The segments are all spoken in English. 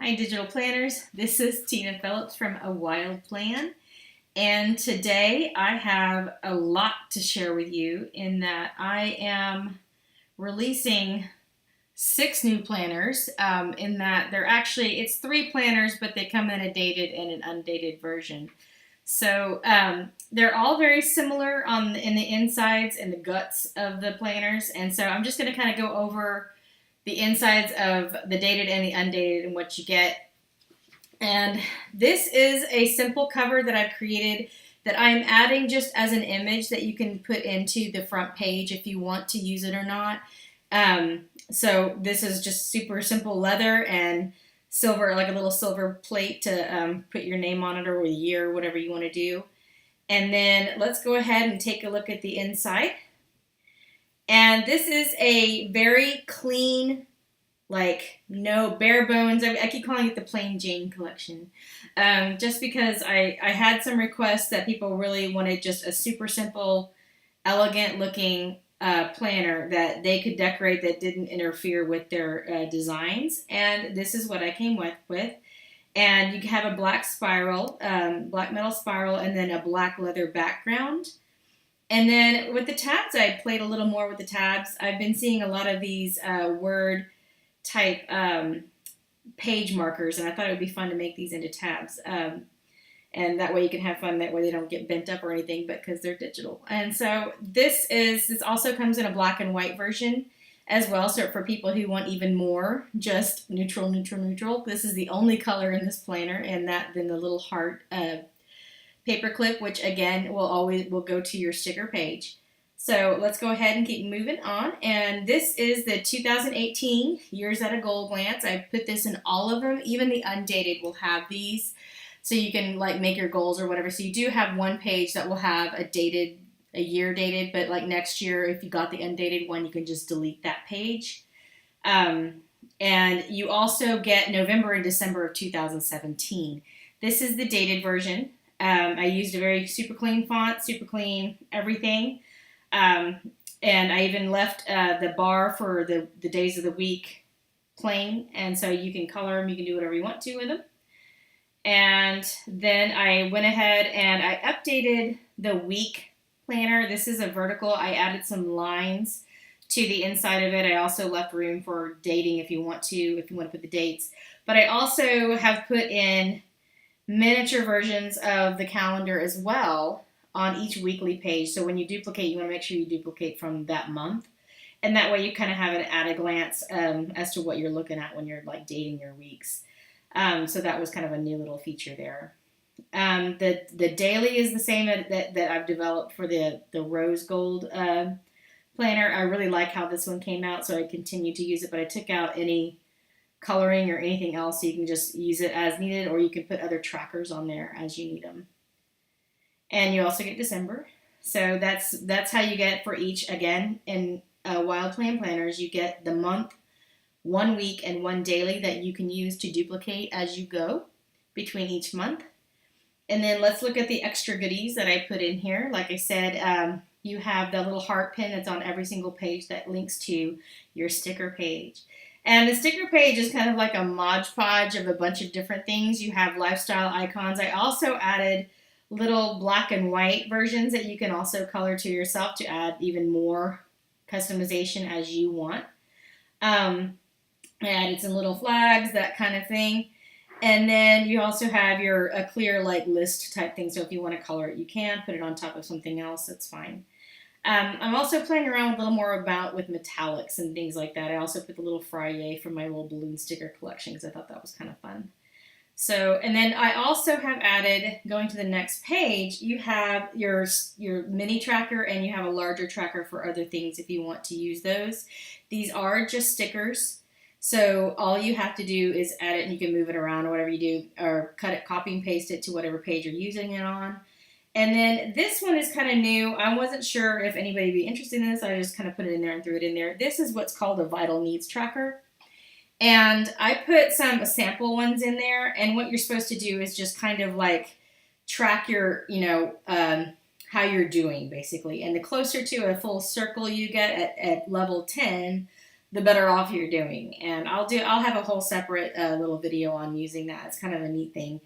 Hi, digital planners. This is Tina Phillips from A Wild Plan, and today I have a lot to share with you in that I am releasing 6 new planners. In that they're actually it's 3 planners, but they come in a dated and an undated version. So they're all very similar in the insides and the guts of the planners, and so I'm just going to kind of go over the insides of the dated and the undated and what you get. And this is a simple cover that I've created that I'm adding just as an image that you can put into the front page if you want to use it or not. So this is just super simple leather and silver, like a little silver plate to put your name on it or a year, whatever you want to do. And then let's go ahead and take a look at the inside. And this is a very clean, like no bare bones. I keep calling it the Plain Jane collection, just because I had some requests that people really wanted just a super simple, elegant looking planner that they could decorate that didn't interfere with their designs. And this is what I came with. And you have a black spiral, black metal spiral, and then a black leather background. And then with the tabs, I played a little more with the tabs. I've been seeing a lot of these word type page markers, and I thought it would be fun to make these into tabs. And that way you can have fun. That way they don't get bent up or anything, but because they're digital. And so this also comes in a black and white version as well. So for people who want even more, just neutral, neutral, neutral. This is the only color in this planner, and then the little heart paper clip, which again will go to your sticker page. So let's go ahead and keep moving on. And this is the 2018 Years at a Goal Glance. I put this in all of them. Even the undated will have these, so you can like make your goals or whatever. So you do have one page that will have a year dated, but like next year, if you got the undated one, you can just delete that page. And you also get November and December of 2017. This is the dated version. I used a very super clean font, super clean everything. And I even left the bar for the days of the week plain. And so you can color them, you can do whatever you want to with them. And then I went ahead and I updated the week planner. This is a vertical. I added some lines to the inside of it. I also left room for dating if you want to put the dates. But I also have put in miniature versions of the calendar as well on each weekly page. So when you duplicate, you want to make sure you duplicate from that month. And that way you kind of have it at a glance as to what you're looking at when you're like dating your weeks. So that was kind of a new little feature there. The daily is the same that I've developed for the rose gold planner. I really like how this one came out, so I continue to use it, but I took out any coloring or anything else, so you can just use it as needed, or you can put other trackers on there as you need them. And you also get December. So that's how you get for each. Again, in Wild Plan planners, you get the month, 1 week, and 1 daily that you can use to duplicate as you go between each month. And then let's look at the extra goodies that I put in here. Like I said, you have the little heart pin that's on every single page that links to your sticker page. And the sticker page is kind of like a Mod Podge of a bunch of different things. You have lifestyle icons. I also added little black and white versions that you can also color to yourself to add even more customization as you want. I added some little flags, that kind of thing. And then you also have a clear like list type thing. So if you want to color it, you can put it on top of something else. That's fine. I'm also playing around with a little more with metallics and things like that. I also put the little Friday from my little balloon sticker collection because I thought that was kind of fun. So, and then I also have added, going to the next page, you have your mini tracker and you have a larger tracker for other things if you want to use those. These are just stickers. So all you have to do is add it, and you can move it around or whatever you do, or cut it, copy and paste it to whatever page you're using it on. And then this one is kind of new. I wasn't sure if anybody would be interested in this. I just kind of put it in there and threw it in there. This is what's called a vital needs tracker. And I put some sample ones in there. And what you're supposed to do is just kind of like track your, how you're doing basically. And the closer to a full circle you get at level 10, the better off you're doing. And I'll have a whole separate little video on using that. It's kind of a neat thing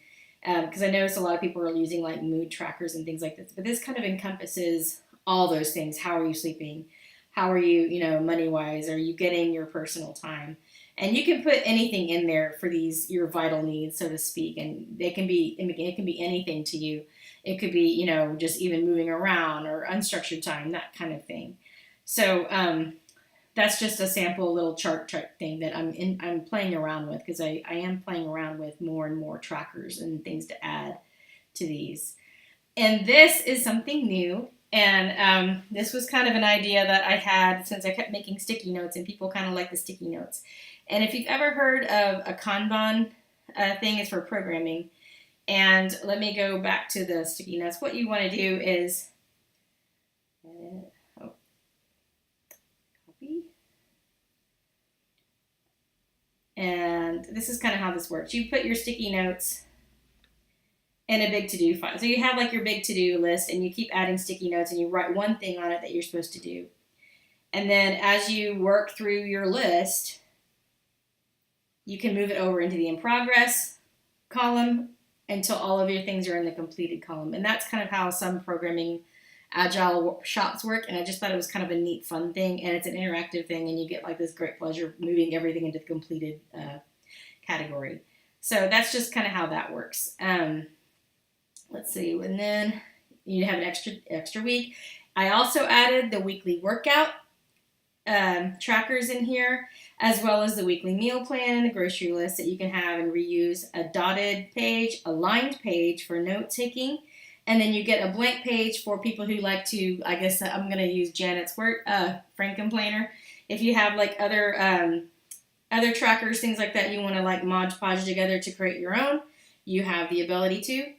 because I notice a lot of people are using like mood trackers and things like this, but this kind of encompasses all those things. How are you sleeping? How are you, money wise? Are you getting your personal time? And you can put anything in there for these your vital needs, so to speak, and it can be anything to you. It could be, just even moving around or unstructured time, that kind of thing. So that's just a sample little chart thing that I'm playing around with, because I am playing around with more and more trackers and things to add to these. And this is something new. And this was kind of an idea that I had since I kept making sticky notes, and people kind of like the sticky notes. And if you've ever heard of a Kanban thing, is for programming. And let me go back to the sticky notes. What you want to do is copy. And this is kind of how this works. You put your sticky notes in a big to-do file. So you have like your big to-do list, and you keep adding sticky notes, and you write one thing on it that you're supposed to do. And then as you work through your list, you can move it over into the in progress column until all of your things are in the completed column. And that's kind of how some programming agile workshops work. And I just thought it was kind of a neat, fun thing. And it's an interactive thing, and you get like this great pleasure moving everything into the completed category. So that's just kind of how that works. Let's see, and then you have an extra week. I also added the weekly workout trackers in here, as well as the weekly meal plan and a grocery list that you can have and reuse. A dotted page, a lined page for note taking, and then you get a blank page for people who like to, I guess I'm going to use Janet's word, Franken planner. If you have like other trackers, things like that, you want to like Mod Podge together to create your own, you have the ability to.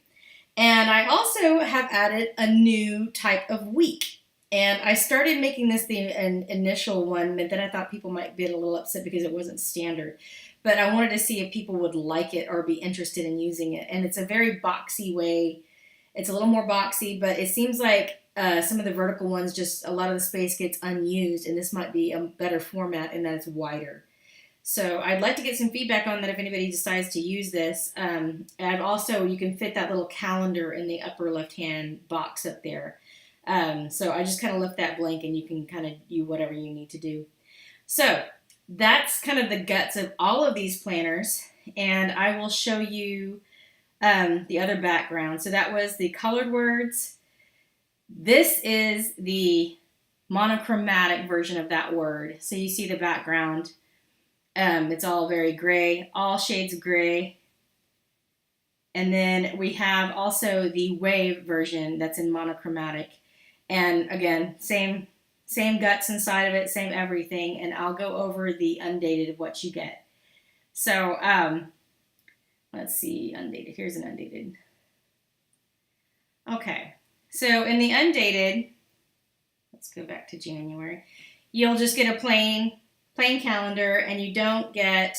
And I also have added a new type of week. And I started making this an initial one, but then I thought people might be a little upset because it wasn't standard. But I wanted to see if people would like it or be interested in using it. And it's a very boxy way. It's a little more boxy, but it seems like some of the vertical ones, just a lot of the space gets unused. And this might be a better format in that it's wider. So I'd like to get some feedback on that if anybody decides to use this. And also, you can fit that little calendar in the upper left-hand box up there. So I just kind of left that blank, and you can kind of do whatever you need to do. So that's kind of the guts of all of these planners, and I will show you the other background. So that was the colored words. This is the monochromatic version of that word. So you see the background. It's all very gray, all shades of gray. And then we have also the wave version that's in monochromatic. And again, same guts inside of it, same everything. And I'll go over the undated of what you get. So let's see, undated. Here's an undated. Okay, so in the undated, let's go back to January. You'll just get a plain calendar, and you don't get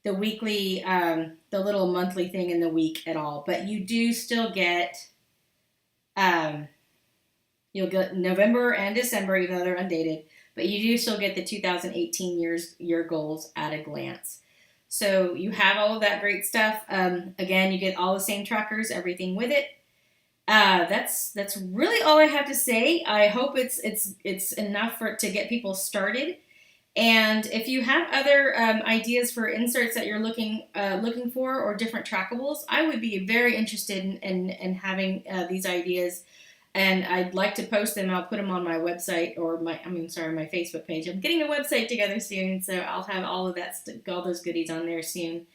the weekly, the little monthly thing in the week at all. But you do still get, you'll get November and December, even though they're undated. But you do still get the 2018 year goals at a glance. So you have all of that great stuff. Again, you get all the same trackers, everything with it. That's really all I have to say. I hope it's enough to get people started. And if you have other ideas for inserts that you're looking for, or different trackables, I would be very interested in having these ideas. And I'd like to post them. I'll put them on my website, or my Facebook page. I'm getting a website together soon, so I'll have all of that, all those goodies on there soon.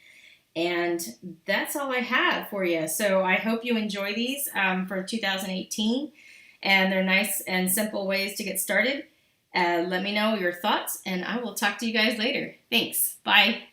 And that's all I have for you. So I hope you enjoy these for 2018. And they're nice and simple ways to get started. Let me know your thoughts, and I will talk to you guys later. Thanks. Bye.